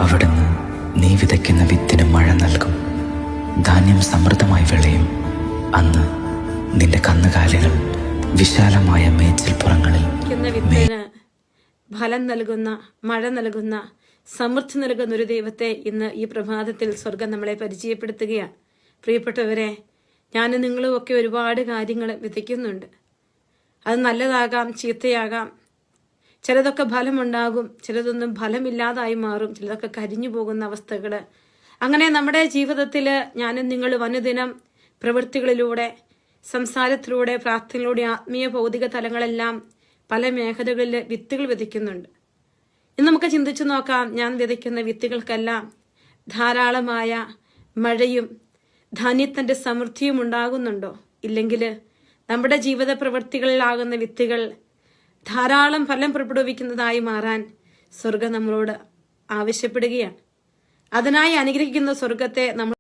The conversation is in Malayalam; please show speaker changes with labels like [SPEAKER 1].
[SPEAKER 1] അവിടുന്ന് നീ വിതയ്ക്കുന്ന വിത്തിന് മഴ നൽകും, ധാന്യം സമൃദ്ധമായി വിളയും. അന്ന് നിന്റെ കന്നുകാലികൾ വിശാലമായ മേച്ചിൽപ്പുറങ്ങളിൽ
[SPEAKER 2] വിത്തിന് ഫലം നൽകുന്ന, മഴ നൽകുന്ന, സമൃദ്ധി നൽകുന്ന ഒരു ദൈവത്തെ ഇന്ന് ഈ പ്രഭാതത്തിൽ സ്വർഗം നമ്മളെ പരിചയപ്പെടുത്തുകയാണ്. പ്രിയപ്പെട്ടവരെ, ഞാനും നിങ്ങളും ഒക്കെ ഒരുപാട് കാര്യങ്ങൾ വിതയ്ക്കുന്നുണ്ട്. അത് നല്ലതാകാം, ചീത്തയാകാം. ചിലതൊക്കെ ഫലമുണ്ടാകും, ചിലതൊന്നും ഫലമില്ലാതായി മാറും, ചിലതൊക്കെ കരിഞ്ഞു പോകുന്ന അവസ്ഥകൾ. അങ്ങനെ നമ്മുടെ ജീവിതത്തിൽ ഞാനും നിങ്ങളും അനുദിനം പ്രവൃത്തികളിലൂടെ, സംസാരത്തിലൂടെ, പ്രാർത്ഥനയിലൂടെ, ആത്മീയ ഭൗതിക തലങ്ങളെല്ലാം പല മേഖലകളിൽ വിത്തുകൾ വിതയ്ക്കുന്നുണ്ട്. ഇന്ന് നമുക്ക് ചിന്തിച്ചു നോക്കാം, ഞാൻ വിതയ്ക്കുന്ന വിത്തുകൾക്കെല്ലാം ധാരാളമായ മഴയും ധാന്യത്തിന്റെ സമൃദ്ധിയും ഉണ്ടാകുന്നുണ്ടോ? ഇല്ലെങ്കിൽ നമ്മുടെ ജീവിത പ്രവൃത്തികളിലാകുന്ന വിത്തുകൾ ധാരാളം ഫലം പുറപ്പെടുവിക്കുന്നതായി മാറാൻ സ്വർഗം നമ്മളോട് ആവശ്യപ്പെടുകയാണ്. അതിനായി അനുഗ്രഹിക്കുന്ന സ്വർഗത്തെ നമ്മൾ